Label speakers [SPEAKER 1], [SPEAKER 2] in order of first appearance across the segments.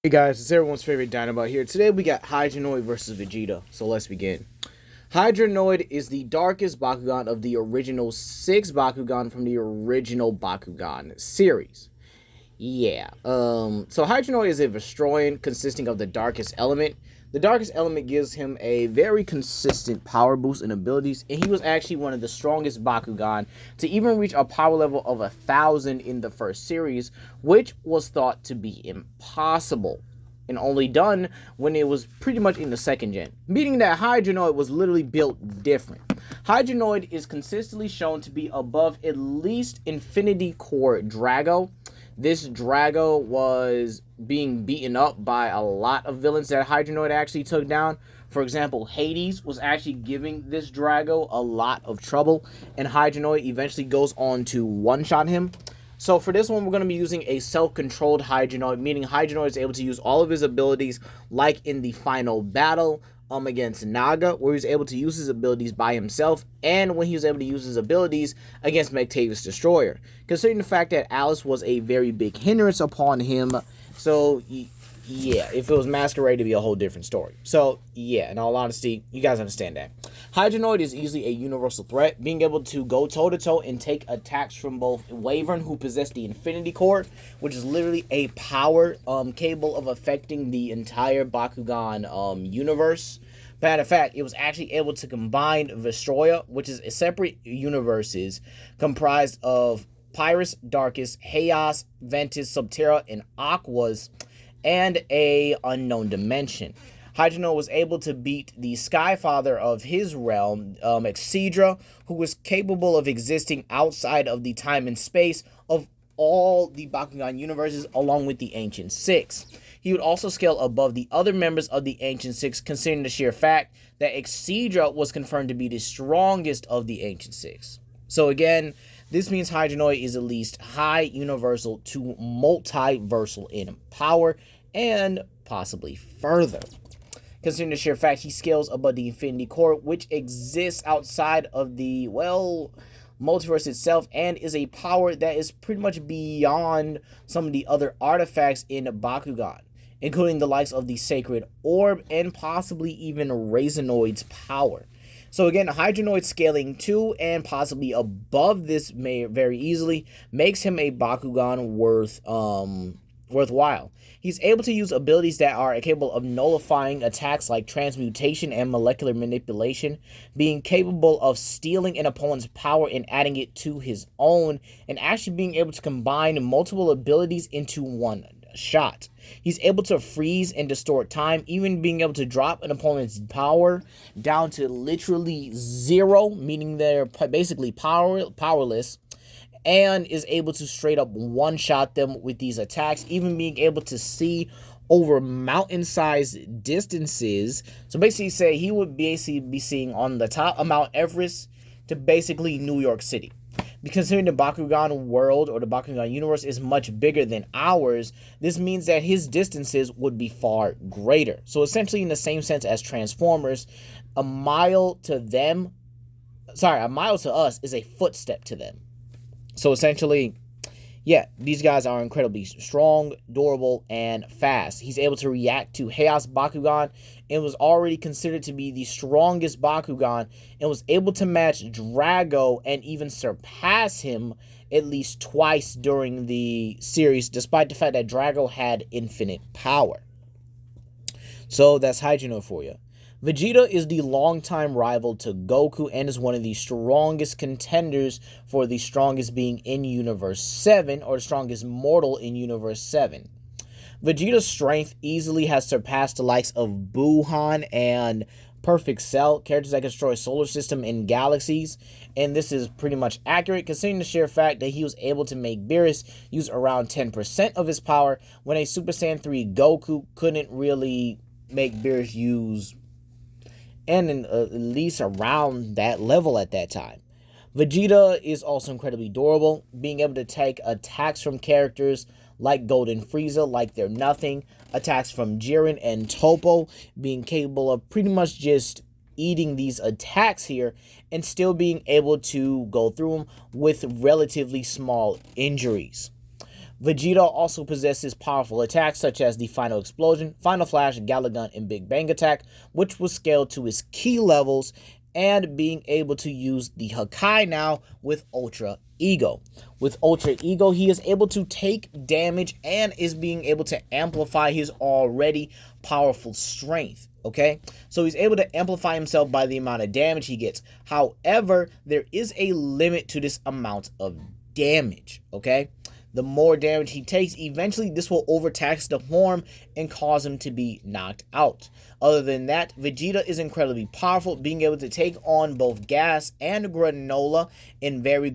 [SPEAKER 1] Hey guys, it's everyone's favorite Dinobot here. Today we got Hydranoid versus Vegeta, so let's begin. Hydranoid is the darkest Bakugan of the original 6 Bakugan from the original Bakugan series. So Hydranoid is a Vestroian consisting of the darkest element. The darkest element gives him a very consistent power boost and abilities, and he was actually one of the strongest Bakugan to even reach a power level of 1,000 in the first series, which was thought to be impossible and only done when it was pretty much in the second gen, meaning that Hydranoid was literally built different. Hydranoid is consistently shown to be above at least Infinity Core Drago. This Drago was being beaten up by a lot of villains that Hydranoid actually took down. For example, Hades was actually giving this Drago a lot of trouble, and Hydranoid eventually goes on to one-shot him. So for this one, we're going to be using a self-controlled Hydranoid, meaning Hydranoid is able to use all of his abilities like in the final battle against Naga, where he was able to use his abilities by himself, and when he was able to use his abilities against Megtavius Destroyer. Considering the fact that Alice was a very big hindrance upon him, so yeah, if it was Masquerade, it'd be a whole different story. So yeah, in all honesty, you guys understand that. Hydranoid is easily a universal threat, being able to go toe-to-toe and take attacks from both Wyvern, who possessed the Infinity Core, which is literally a power capable of affecting the entire Bakugan universe. Matter of fact, it was actually able to combine Vestroia, which is a separate universes comprised of Pyrus, Darkus, Chaos, Ventus, Subterra, and Aquas, and a unknown dimension. Hydranoid was able to beat the Skyfather of his realm, Excedra, who was capable of existing outside of the time and space of all the Bakugan universes, along with the Ancient Six. He would also scale above the other members of the Ancient Six, considering the sheer fact that Excedra was confirmed to be the strongest of the Ancient Six. So again, this means Hydranoid is at least high universal to multiversal in power, and possibly further. Considering the sheer fact he scales above the Infinity Core, which exists outside of the, multiverse itself, and is a power that is pretty much beyond some of the other artifacts in Bakugan, including the likes of the Sacred Orb and possibly even Raisinoid's power. So again, Hydranoid scaling to and possibly above this may very easily makes him a Bakugan worthwhile. He's able to use abilities that are capable of nullifying attacks like transmutation and molecular manipulation, being capable of stealing an opponent's power and adding it to his own, and actually being able to combine multiple abilities into one shot. He's able to freeze and distort time, even being able to drop an opponent's power down to literally zero, meaning they're basically powerless, and is able to straight up one-shot them with these attacks, even being able to see over mountain-sized distances. So basically say he would basically be seeing on the top of Mount Everest to basically New York City. Because considering the Bakugan world or the Bakugan universe is much bigger than ours, this means that his distances would be far greater. So essentially in the same sense as Transformers, a mile to us is a footstep to them. So essentially, yeah, these guys are incredibly strong, durable, and fast. He's able to react to Chaos Bakugan and was already considered to be the strongest Bakugan and was able to match Drago and even surpass him at least twice during the series, despite the fact that Drago had infinite power. So that's Hydranoid for you. Vegeta is the longtime rival to Goku and is one of the strongest contenders for the strongest being in Universe 7, or the strongest mortal in Universe 7. Vegeta's strength easily has surpassed the likes of Buhan and Perfect Cell, characters that can destroy solar system and galaxies, and this is pretty much accurate considering the sheer fact that he was able to make Beerus use around 10% of his power when a Super Saiyan 3 Goku couldn't really make Beerus use and at least around that level at that time. Vegeta is also incredibly durable, being able to take attacks from characters like Golden Frieza like they're nothing, attacks from Jiren and Toppo, being capable of pretty much just eating these attacks here and still being able to go through them with relatively small injuries. Vegeta also possesses powerful attacks such as the Final Explosion, Final Flash, Galagun, and Big Bang attack, which was scaled to his key levels, and being able to use the Hakai now with Ultra Ego. With Ultra Ego, he is able to take damage and is being able to amplify his already powerful strength. Okay, so he's able to amplify himself by the amount of damage he gets. However, there is a limit to this amount of damage. Okay, the more damage he takes, eventually this will overtax the form and cause him to be knocked out. Other than that, Vegeta is incredibly powerful, being able to take on both Gas and Granola in very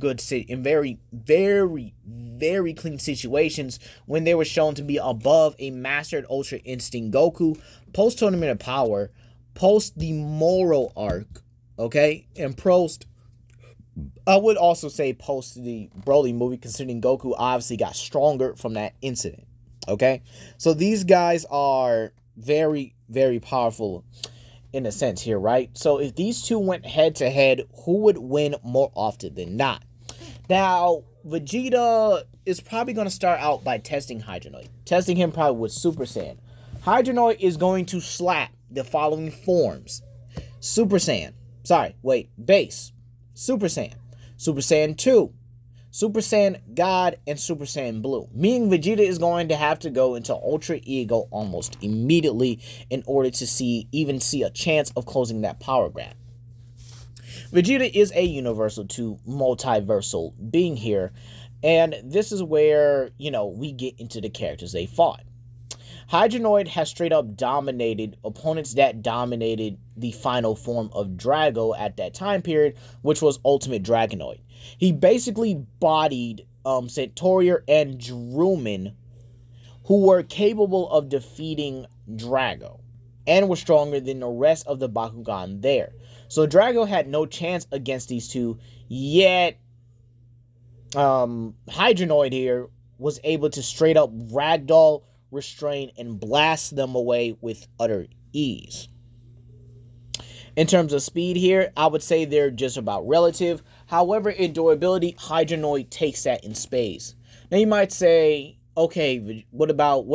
[SPEAKER 1] clean situations when they were shown to be above a mastered Ultra Instinct Goku, post Tournament of Power, post the Moro arc, okay, and I would also say post the Broly movie, considering Goku obviously got stronger from that incident. Okay, so these guys are very, very powerful in a sense here, right? So if these two went head to head, who would win more often than not? Now, Vegeta is probably going to start out by testing Hydranoid. Testing him probably with Super Saiyan. Hydranoid is going to slap the following forms. Super Saiyan. Base. Super Saiyan. Super Saiyan 2. Super Saiyan God, and Super Saiyan Blue. Meaning Vegeta is going to have to go into Ultra Ego almost immediately in order to even see a chance of closing that power gap. Vegeta is a universal to multiversal being here, and this is where, we get into the characters they fought. Hydranoid has straight up dominated opponents that dominated the final form of Drago at that time period, which was Ultimate Dragonoid. He basically bodied Centaurier and Drumin, who were capable of defeating Drago and were stronger than the rest of the Bakugan there. So Drago had no chance against these two, yet Hydranoid here was able to straight up ragdoll, restrain, and blast them away with utter ease. In terms of speed here, I would say they're just about relative. However, in durability, Hydranoid takes that in spades. Now you might say, okay, what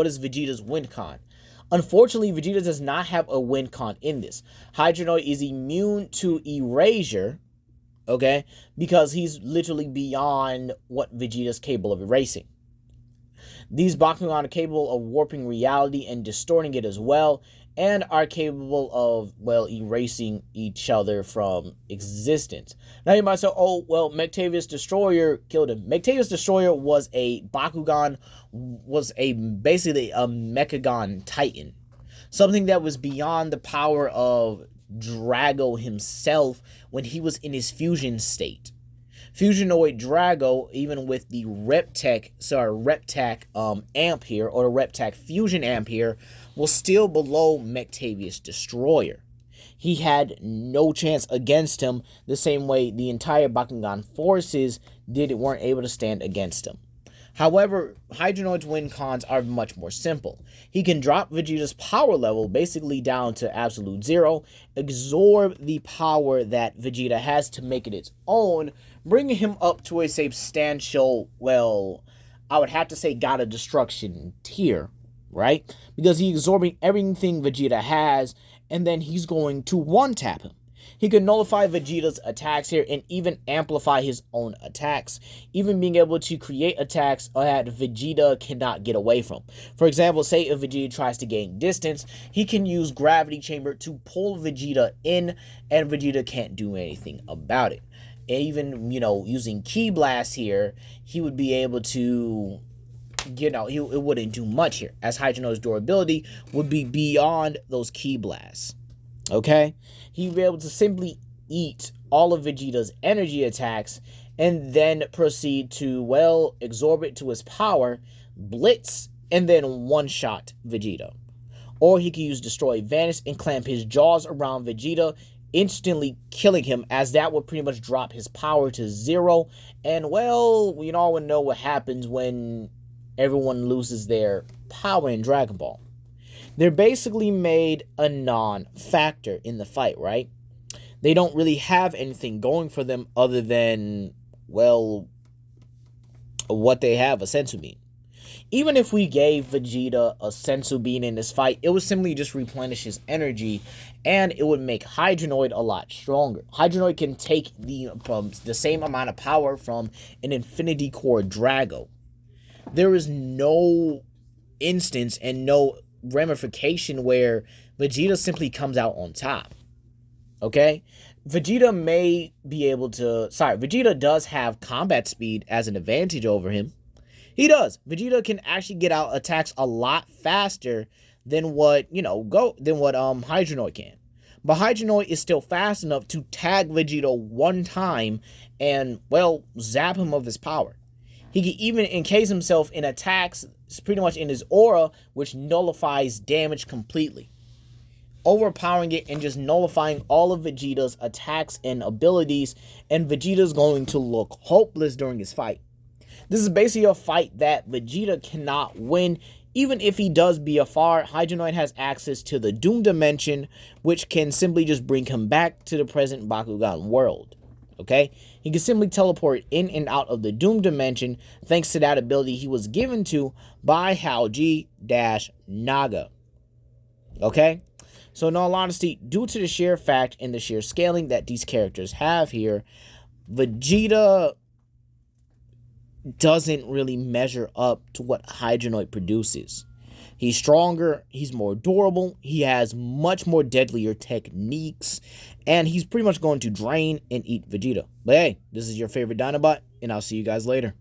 [SPEAKER 1] is Vegeta's win con? Unfortunately, Vegeta does not have a win con in this. Hydranoid is immune to erasure, okay, because he's literally beyond what Vegeta's capable of erasing. These Bakugan are capable of warping reality and distorting it as well, and are capable of, erasing each other from existence. Now you might say, Mectavius Destroyer killed him. Mectavius Destroyer was a Bakugan, basically a Mechagon Titan. Something that was beyond the power of Drago himself when he was in his fusion state. Fusionoid Drago, even with the Reptech amp here, or the Reptech Fusion amp here, was still below Mectavius Destroyer. He had no chance against him, the same way the entire Bakugan forces weren't able to stand against him. However, Hydranoid's win cons are much more simple. He can drop Vegeta's power level basically down to absolute zero, absorb the power that Vegeta has to make it its own, bringing him up to a substantial, I would have to say God of Destruction tier, right? Because he's absorbing everything Vegeta has, and then he's going to one-tap him. He can nullify Vegeta's attacks here and even amplify his own attacks, even being able to create attacks that Vegeta cannot get away from. For example, say if Vegeta tries to gain distance, he can use Gravity Chamber to pull Vegeta in, and Vegeta can't do anything about it. Even, using Ki Blast here, he would be able to, it wouldn't do much here, as Hydranoid's durability would be beyond those Ki Blasts. Okay? He'd be able to simply eat all of Vegeta's energy attacks and then proceed to, absorb it to his power, blitz, and then one-shot Vegeta. Or he could use Destroy Vanish and clamp his jaws around Vegeta, instantly killing him, as that would pretty much drop his power to zero. And, we all know what happens when everyone loses their power in Dragon Ball. They're basically made a non-factor in the fight, right? They don't really have anything going for them other than, what they have, a sensu bean. even if we gave Vegeta a sensu bean in this fight, it would simply just replenish his energy, and it would make Hydranoid a lot stronger. Hydranoid can take the same amount of power from an Infinity Core Drago. There is no instance and no ramification where Vegeta simply comes out on top. Okay? Vegeta does have combat speed as an advantage over him. He does. Vegeta can actually get out attacks a lot faster than what Hydranoid can. But Hydranoid is still fast enough to tag Vegeta one time and, well, zap him of his power. He can even encase himself in attacks pretty much in his aura, which nullifies damage completely, overpowering it and just nullifying all of Vegeta's attacks and abilities, and Vegeta's going to look hopeless during his fight. This is basically a fight that Vegeta cannot win. Even if he does BFR, Hydranoid has access to the Doom Dimension, which can simply just bring him back to the present Bakugan world. Okay? He can simply teleport in and out of the Doom Dimension thanks to that ability he was given to by Hauji-Naga. Okay? So in all honesty, due to the sheer fact and the sheer scaling that these characters have here, Vegeta doesn't really measure up to what Hydranoid produces. He's stronger, he's more durable, he has much more deadlier techniques, and he's pretty much going to drain and eat Vegeta. But hey, this is your favorite Dinobot, and I'll see you guys later.